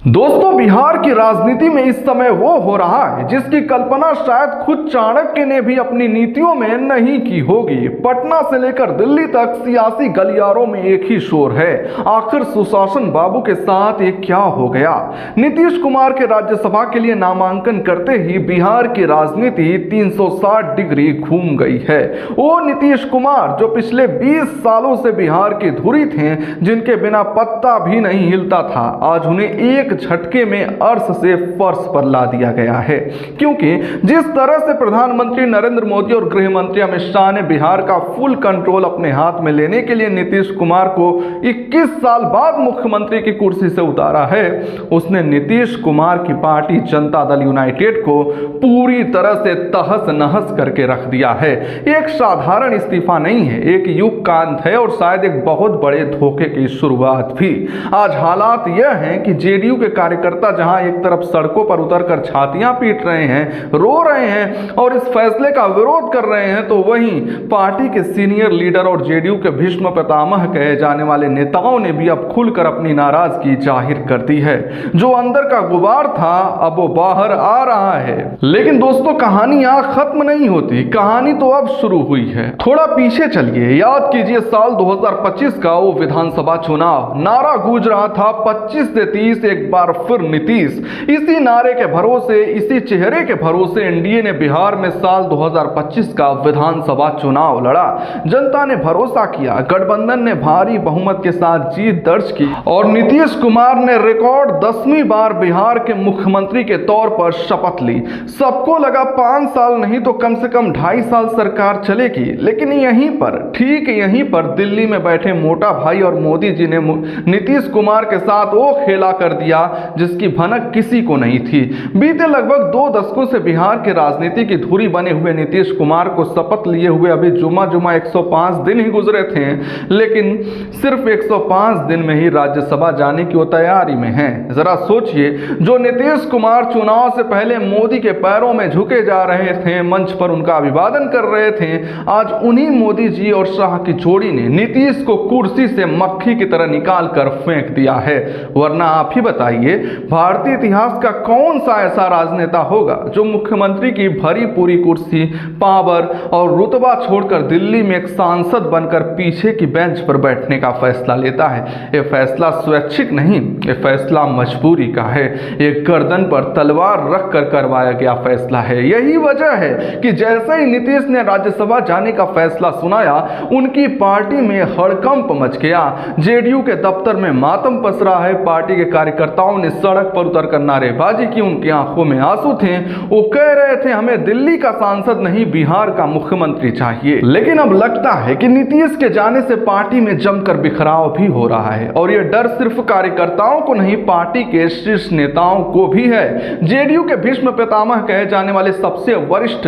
दोस्तों, बिहार की राजनीति में इस समय वो हो रहा है जिसकी कल्पना शायद खुद चाणक्य ने भी अपनी नीतियों में नहीं की होगी। पटना से लेकर दिल्ली तक सियासी गलियारों में एक ही शोर है, आखिर सुशासन बाबू के साथ ये क्या हो गया। नीतीश कुमार के राज्यसभा के लिए नामांकन करते ही बिहार की राजनीति 360 डिग्री घूम गई है। वो नीतीश कुमार जो पिछले 20 सालों से बिहार की धुरी थे, जिनके बिना पत्ता भी नहीं हिलता था, आज उन्हें एक झटके में अर्श से फर्श पर ला दिया गया है। क्योंकि जिस तरह से प्रधानमंत्री नरेंद्र मोदी और गृह मंत्री अमित शाह ने बिहार का फुल कंट्रोल अपने हाथ में लेने के लिए नीतीश कुमार को 21 साल बाद मुख्यमंत्री की कुर्सी से उतारा है, उसने नीतीश कुमार की पार्टी जनता दल यूनाइटेड को पूरी तरह से तहस नहस करके रख दिया है। एक साधारण इस्तीफा नहीं है, एक युग का अंत है और शायद एक बहुत बड़े धोखे की शुरुआत भी। आज हालात यह हैं कि जेडीयू के कार्यकर्ता जहां एक तरफ सड़कों पर उतरकर छातियां पीट रहे हैं, रो रहे हैं और इस फैसले का विरोध कर रहे हैं, तो वहीं पार्टी के सीनियर लीडर और जेडीयू के भीष्म पितामह कहे जाने वाले नेताओं ने भी अब खुलकर अपनी नाराजगी जाहिर कर दी है। जो अंदर का गुबार था अब वो बाहर आ रहा है। लेकिन दोस्तों, कहानी यहां खत्म नहीं होती, कहानी तो अब शुरू हुई है। थोड़ा पीछे चलिए, याद कीजिए साल 2025 का वो विधानसभा चुनाव। नारा गूंज रहा था 25 से 30 एक बार फिर नीतीश। इसी नारे के भरोसे, इसी चेहरे के भरोसे एनडीए ने बिहार में साल 2025 का विधानसभा चुनाव लड़ा। जनता ने भरोसा किया, गठबंधन ने भारी बहुमत के साथ जीत दर्ज की और नीतीश कुमार ने रिकॉर्ड 10वीं बार बिहार के मुख्यमंत्री के तौर पर शपथ ली। सबको लगा 5 साल नहीं तो कम से कम 2.5 साल सरकार चलेगी। लेकिन यहीं पर, ठीक यहीं पर दिल्ली में बैठे मोटा भाई और मोदी जी ने नीतीश कुमार के साथ वो खेला कर दिया जिसकी भनक किसी को नहीं थी। बीते लगभग 2 दशकों से बिहार की राजनीति की धुरी बने हुए नीतीश कुमार को शपथ लिए हुए अभी जुमा 105 दिन ही गुजरे थे, लेकिन सिर्फ 105 दिन में ही राज्यसभा जाने की वो तैयारी में हैं। जरा सोचिए, जो नीतीश कुमार चुनाव से पहले मोदी के पैरों में झुके जा रहे थे, मंच पर उनका अभिवादन कर रहे थे, आज उन्हीं मोदी जी और शाह की जोड़ी ने नीतीश को कुर्सी से मक्खी की तरह निकाल कर फेंक दिया है। वरना आप ही बताइए, भारतीय इतिहास का कौन सा ऐसा राजनेता होगा जो मुख्यमंत्री की भरी पूरी कुर्सी, पावर और रुतबा छोड़कर दिल्ली में एक सांसद बनकर पीछे की बेंच पर बैठने का फैसला लेता है। यह फैसला स्वैच्छिक नहीं, यह फैसला मजबूरी का है। एक गर्दन पर तलवार रख कर करवाया गया फैसला है। यही वजह है कि जैसे ही नीतीश ने राज्यसभा जाने का फैसला सुनाया, उनकी पार्टी में हड़कंप मच गया। जेडीयू के दफ्तर में मातम पसरा है। पार्टी के कार्यकर्ताओं ने सड़क पर उतरकर नारेबाजी की, उनकी आंखों में आंसू थे। वो कह रहे थे, हमें दिल्ली का सांसद नहीं, बिहार का मुख्यमंत्री चाहिए। लेकिन अब लगता है कि नीतीश के जाने से पार्टी में जमकर बिखराव भी हो रहा है और यह डर सिर्फ कार्यकर्ताओं को नहीं, पार्टी के शीर्ष नेताओं को भी है। जेडीयू के भीष्म पितामह कहे जाने वाले सबसे वरिष्ठ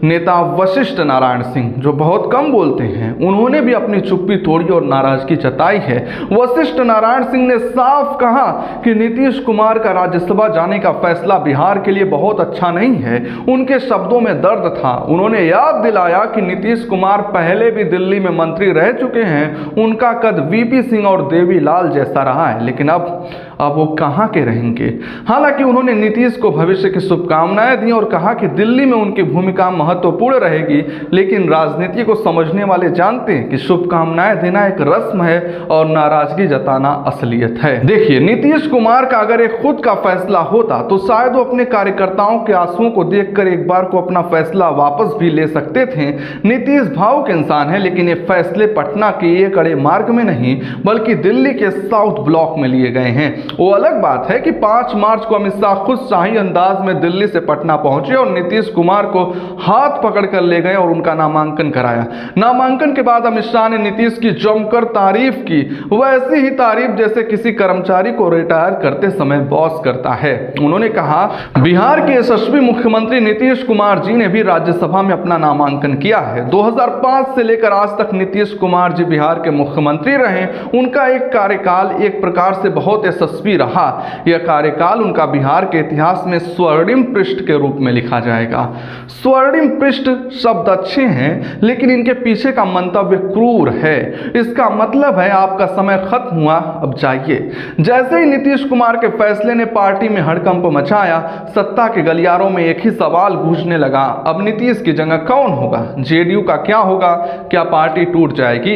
नेता वशिष्ठ नारायण सिंह, जो बहुत कम बोलते हैं, उन्होंने भी अपनी चुप्पी तोड़ी और नाराजगी जताई है। वशिष्ठ नारायण सिंह ने साफ कहा कि नीतीश कुमार का राज्यसभा जाने का फैसला बिहार के लिए बहुत अच्छा नहीं है। उनके शब्दों में दर्द था। उन्होंने याद दिलाया कि नीतीश कुमार पहले भी दिल्ली में मंत्री रह चुके हैं, उनका कद वीपी सिंह और देवीलाल जैसा रहा है, लेकिन अब वो कहां के रहेंगे। हालांकि उन्होंने नीतीश को भविष्य की शुभकामनाएं दी और कहा कि दिल्ली में उनकी भूमिका महत्वपूर्ण रहेगी, लेकिन राजनीति को समझने वाले जानते हैं कि शुभकामनाएं देना एक रस्म है और नाराजगी जताना असलियत है। देखिए, नीतीश कुमार का अगर एक खुद का फैसला होता तो शायद वो अपने कार्यकर्ताओं के आंसुओं को देखकर एक बार को अपना फैसला वापस भी ले सकते थे। नीतीश भावुक इंसान है, लेकिन ये फैसले पटना के एक कड़े मार्ग में नहीं बल्कि दिल्ली के साउथ ब्लॉक में लिए गए हैं। वो अलग बात है कि 5 मार्च को अमित शाह खुद शाही अंदाज में दिल्ली से पटना पहुंचे और नीतीश कुमार को हाथ पकड़कर ले गए और उनका नामांकन कराया। नामांकन के बाद अमित शाह ने नीतीश की जमकर तारीफ की, वैसी ही तारीफ जैसे किसी कर्मचारी को रिटायर करते समय बॉस करता है। उन्होंने कहा, बिहार के यशस्वी मुख्यमंत्री नीतीश कुमार जी ने भी राज्यसभा में अपना नामांकन किया है। 2005 से लेकर आज तक नीतीश कुमार जी बिहार के मुख्यमंत्री रहे। उनका एक कार्यकाल एक प्रकार से बहुत यशस्वी यशस्वी रहा, यह कार्यकाल उनका बिहार के इतिहास में स्वर्णिम पृष्ठ के रूप में लिखा जाएगा। स्वर्णिम पृष्ठ शब्द अच्छे हैं, लेकिन इनके पीछे का मंतव्य क्रूर है। इसका मतलब है आपका समय खत्म हुआ, अब जाइए। जैसे ही नीतीश कुमार के फैसले ने पार्टी में हड़कंप मचाया, सत्ता के गलियारों में एक ही सवाल गूंजने लगा, अब नीतीश की जगह कौन होगा? जेडीयू का क्या होगा? क्या पार्टी टूट जाएगी?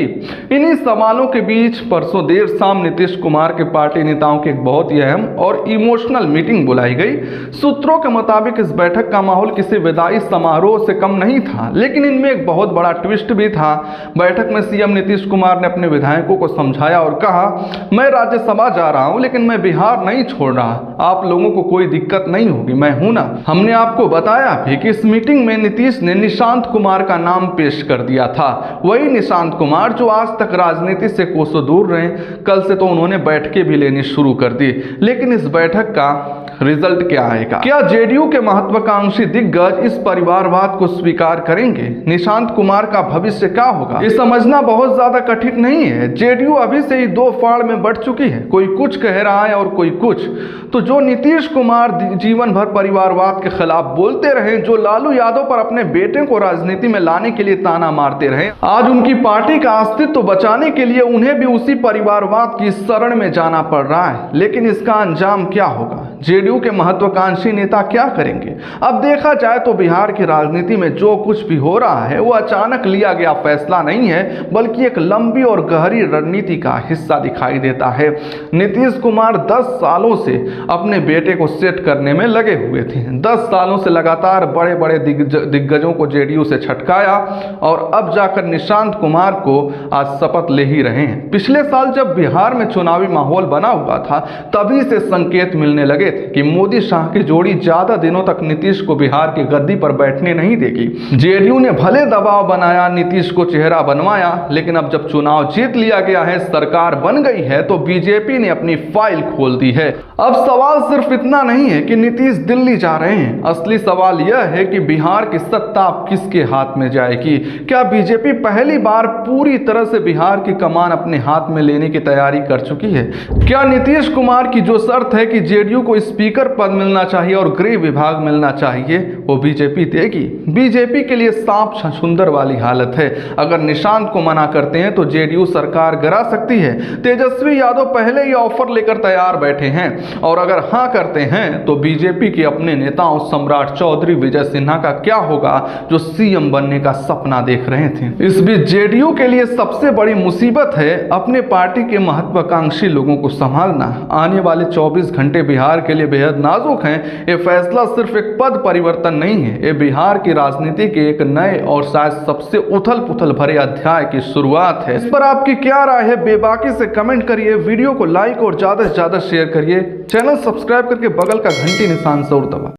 इन्हीं सवालों के बीच परसों देर शाम नीतीश कुमार के पार्टी नेताओं की एक बहुत ही अहम और इमोशनल मीटिंग बुलाई गई। सूत्रों के मुताबिक इस बैठक का माहौल किसी विदाई समारोह से कम नहीं था, लेकिन इनमें एक बहुत बड़ा ट्विस्ट भी था। बैठक में सीएम नीतीश कुमार ने अपने विधायकों को समझाया और कहा, मैं राज्यसभा जा रहा हूं, लेकिन मैं बिहार नहीं छोड़ रहा। आप लोगों को कोई दिक्कत नहीं होगी, मैं हूं ना। हमने आपको बताया भी कि इस मीटिंग में नीतीश ने निशांत कुमार का नाम पेश कर दिया था। वही निशांत कुमार जो आज तक राजनीति से कोसों दूर रहे। कल से तो उन्होंने बैठकें भी लेनी शुरू कर दी, लेकिन इस बैठक का रिजल्ट क्या आएगा? क्या जेडीयू के महत्वाकांक्षी दिग्गज इस परिवारवाद को स्वीकार करेंगे? निशांत कुमार का भविष्य क्या होगा? ये समझना बहुत ज्यादा कठिन नहीं है। जेडीयू अभी से ही दो फाड़ में बढ़ चुकी है, कोई कुछ कह रहा है और कोई कुछ। तो जो नीतीश कुमार जीवन भर परिवारवाद के खिलाफ बोलते रहे, जो लालू यादव पर अपने बेटे को राजनीति में लाने के लिए ताना मारते रहे, आज उनकी पार्टी का अस्तित्व बचाने के लिए उन्हें भी उसी परिवारवाद की शरण में जाना पड़ रहा है। लेकिन इसका अंजाम क्या होगा? जेडीयू के महत्वाकांक्षी नेता क्या करेंगे? अब देखा जाए तो बिहार की राजनीति में जो कुछ भी हो रहा है वो अचानक लिया गया फैसला नहीं है, बल्कि एक लंबी और गहरी रणनीति का हिस्सा दिखाई देता है। नीतीश कुमार 10 सालों से अपने बेटे को सेट करने में लगे हुए थे। 10 सालों से लगातार बड़े बड़े दिग्गजों को जेडीयू से छटकाया और अब जाकर निशांत कुमार को आज शपथ ले ही रहे हैं। पिछले साल जब बिहार में चुनावी माहौल बना हुआ था, तभी से संकेत मिलने लगे थे कि मोदी शाह की जोड़ी ज्यादा दिनों तक नीतीश को बिहार की गद्दी पर बैठने नहीं देगी। जेडीयू ने भले दबाव बनाया, नीतीश को चेहरा बनवाया, लेकिन अब जब चुनाव जीत लिया गया है, सरकार बन गई है, तो बीजेपी ने अपनी फाइल खोल दी है। अब सवाल सिर्फ इतना नहीं है कि नीतीश दिल्ली जा रहे हैं, असली सवाल यह है कि बिहार की सत्ता अब किसके हाथ में जाएगी? क्या बीजेपी पहली बार पूरी तरह से बिहार की कमान अपने हाथ में लेने की तैयारी कर चुकी है? क्या नीतीश कुमार की जो शर्त है कि जेडीयू को स्पीकर पद मिलना चाहिए और गृह विभाग मिलना चाहिए, वो बीजेपी देगी? बीजेपी के लिए सांप छछूंदर वाली हालत है। अगर निशांत को मना करते हैं तो जेडीयू सरकार गिरा सकती है। तेजस्वी यादव पहले ही ऑफर लेकर तैयार बैठे हैं, और अगर हाँ करते हैं तो बीजेपी के अपने नेताओं सम्राट चौधरी, विजय सिन्हा का क्या होगा, जो सीएम बनने का सपना देख रहे थे? इस बीच जेडीयू के लिए सबसे बड़ी मुसीबत है अपने पार्टी के महत्वाकांक्षी लोगों को संभालना। आने वाले 24 घंटे बिहार के लिए बेहद नाजुक हैं। ये फैसला सिर्फ एक पद परिवर्तन नहीं है, ये बिहार की राजनीति के एक नए और शायद सबसे उथल पुथल भरे अध्याय की शुरुआत है। इस पर आपकी क्या राय है? बेबाकी से कमेंट करिए, वीडियो को लाइक और ज्यादा से ज्यादा शेयर करिए, चैनल सब्सक्राइब करके बगल का घंटी निशान जरूर दबाएं।